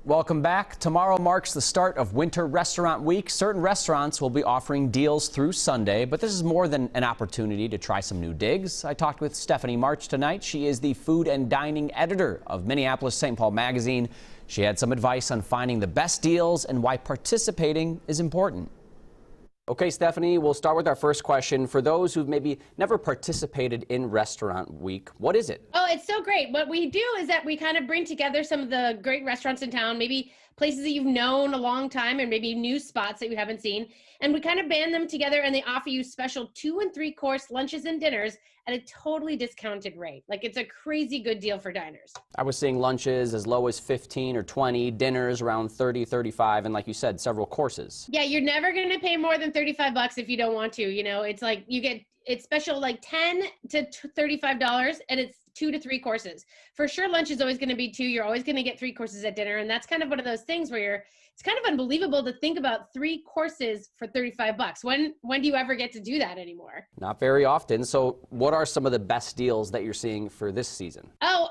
Welcome back. Tomorrow marks the start of Winter Restaurant Week. Certain restaurants will be offering deals through Sunday, but this is more than an opportunity to try some new digs. I talked with Stephanie March tonight. She is the food and dining editor of Minneapolis.St. Paul Magazine. She had some advice on finding the best deals and why participating is important. Okay, Stephanie, we'll start with our first question. For those who've maybe never participated in Restaurant Week, what is it? Oh, it's so great. What we do is that we kind of bring together some of the great restaurants in town, maybe places that you've known a long time and maybe new spots that you haven't seen. And we kind of band them together and they offer you special 2- and 3-course lunches and dinners at a totally discounted rate. Like, it's a crazy good deal for diners. I was seeing lunches as low as 15 or 20, dinners around 30, 35, and like you said, several courses. Yeah, you're never going to pay more than $35 if you don't want to. You know, it's like it's special like $10 to $35 and it's 2 to 3 courses. For sure, lunch is always going to be 2. You're always going to get 3 courses at dinner. And that's kind of one of those things where it's kind of unbelievable to think about 3 courses for $35. When do you ever get to do that anymore? Not very often. So what are some of the best deals that you're seeing for this season? Oh,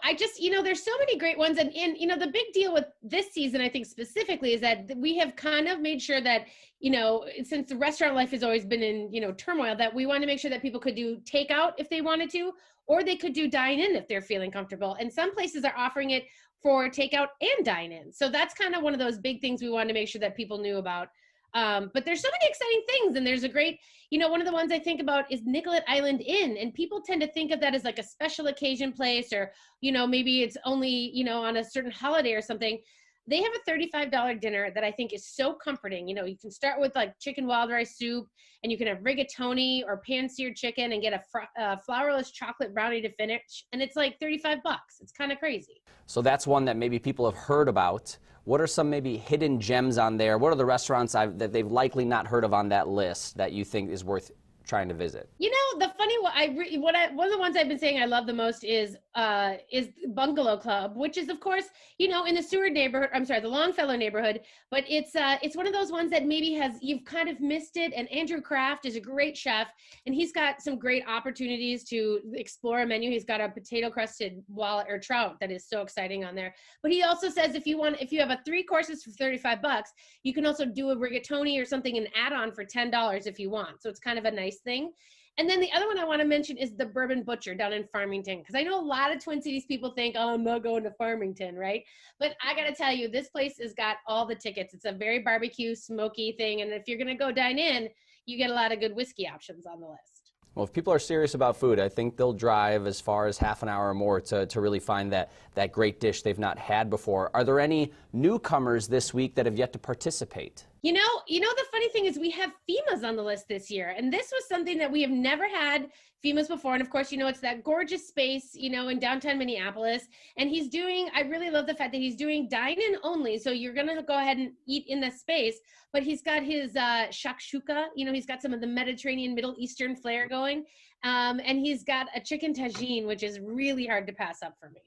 there's so many great ones. And the big deal with this season, I think specifically, is that we have kind of made sure that, since the restaurant life has always been in, turmoil, that we want to make sure that people could do takeout if they wanted to, or they could do dine-in if they're feeling comfortable. And some places are offering it for takeout and dine-in. So that's kind of one of those big things we wanted to make sure that people knew about. But there's so many exciting things. And there's a great, one of the ones I think about is Nicollet Island Inn. And people tend to think of that as like a special occasion place, or, maybe it's only, on a certain holiday or something. They have a $35 dinner that I think is so comforting. You can start with like chicken wild rice soup, and you can have rigatoni or pan-seared chicken and get a flourless chocolate brownie to finish. And it's like $35. It's kind of crazy. So that's one that maybe people have heard about. What are some maybe hidden gems on there? What are the restaurants that they've likely not heard of on that list that you think is worth trying to visit? The funny one of the ones I've been saying I love the most is Bungalow Club, which is of course, in the Seward neighborhood. I'm sorry, the Longfellow neighborhood, but it's one of those ones that maybe you've kind of missed it. And Andrew Kraft is a great chef, and he's got some great opportunities to explore a menu. He's got a potato crusted wallet or trout that is so exciting on there. But he also says if you have a 3 courses for $35, you can also do a rigatoni or something an add-on for $10 if you want. So it's kind of a nice thing. And then the other one I want to mention is the Bourbon Butcher down in Farmington, because I know a lot of Twin Cities people think, oh, I'm not going to Farmington, right? But I got to tell you, this place has got all the tickets. It's a very barbecue, smoky thing. And if you're going to go dine in, you get a lot of good whiskey options on the list. Well, if people are serious about food, I think they'll drive as far as half an hour or more to really find that great dish they've not had before. Are there any newcomers this week that have yet to participate? The funny thing is we have FEMAs on the list this year, and this was something that we have never had FEMAs before. And of course, it's that gorgeous space, in downtown Minneapolis. And I really love the fact that he's doing dine-in only. So you're going to go ahead and eat in the space, but he's got his shakshuka, he's got some of the Mediterranean Middle Eastern flair going. And he's got a chicken tagine, which is really hard to pass up for me.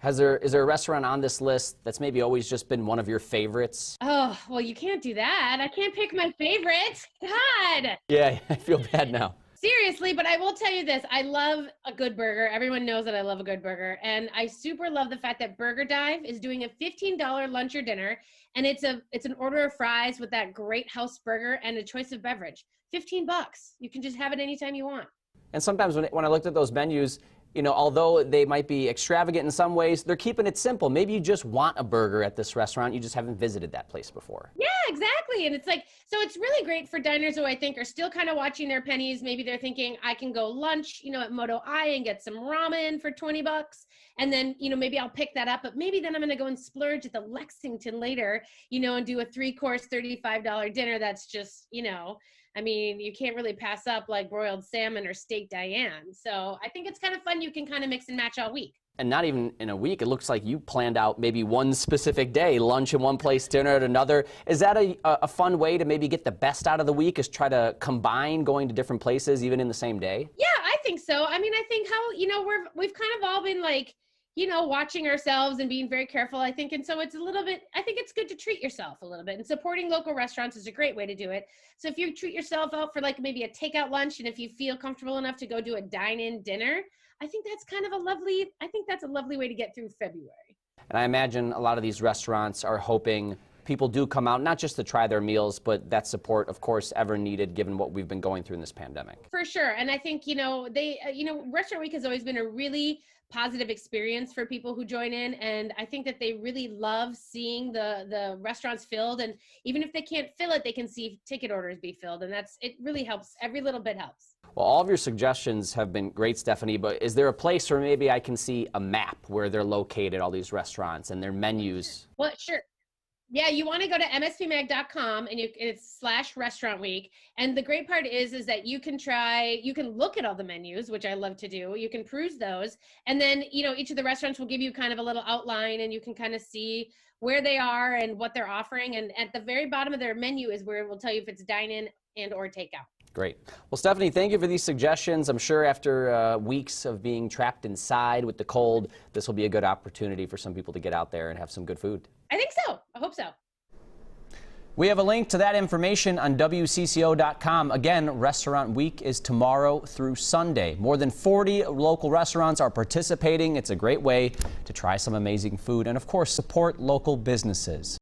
Is there a restaurant on this list that's maybe always just been one of your favorites? Oh, well, you can't do that. I can't pick my favorite. God. Yeah, I feel bad now. Seriously, but I will tell you this. I love a good burger. Everyone knows that I love a good burger. And I super love the fact that Burger Dive is doing a $15 lunch or dinner. And it's an order of fries with that great house burger and a choice of beverage. $15. You can just have it anytime you want. And sometimes when I looked at those menus, although they might be extravagant in some ways, they're keeping it simple. Maybe you just want a burger at this restaurant. You just haven't visited that place before. Yeah, exactly. And it's so it's really great for diners who I think are still kind of watching their pennies. Maybe they're thinking I can go lunch, at Moto I and get some ramen for $20. And then, maybe I'll pick that up, but maybe then I'm going to go and splurge at the Lexington later, and do a 3-course $35 dinner. That's just, you can't really pass up like broiled salmon or steak Diane. So I think it's kind of fun. You can kind of mix and match all week. And not even in a week. It looks like you planned out maybe one specific day, lunch in one place, dinner at another. Is that a fun way to maybe get the best out of the week, is try to combine going to different places even in the same day? Yeah, I think so. I think how, we've kind of all been like, watching ourselves and being very careful, I think. And so it's I think it's good to treat yourself a little bit, and supporting local restaurants is a great way to do it. So if you treat yourself out for like maybe a takeout lunch, and if you feel comfortable enough to go do a dine-in dinner, I think that's a lovely way to get through February. And I imagine a lot of these restaurants are hoping people do come out, not just to try their meals, but that support, of course, ever needed given what we've been going through in this pandemic. For sure. And I think, Restaurant Week has always been a really positive experience for people who join in. And I think that they really love seeing the restaurants filled. And even if they can't fill it, they can see ticket orders be filled. And it really helps. Every little bit helps. Well, all of your suggestions have been great, Stephanie, but is there a place where maybe I can see a map where they're located, all these restaurants and their menus? Well, sure. Yeah, you want to go to MSPmag.com and it's /Restaurant Week. And the great part is that you can look at all the menus, which I love to do. You can peruse those. And then, each of the restaurants will give you kind of a little outline and you can kind of see where they are and what they're offering. And at the very bottom of their menu is where it will tell you if it's dine-in and or takeout. Great. Well, Stephanie, thank you for these suggestions. I'm sure after weeks of being trapped inside with the cold, this will be a good opportunity for some people to get out there and have some good food. I think so. I hope so. We have a link to that information on WCCO.com. Again, Restaurant Week is tomorrow through Sunday. More than 40 local restaurants are participating. It's a great way to try some amazing food and, of course, support local businesses.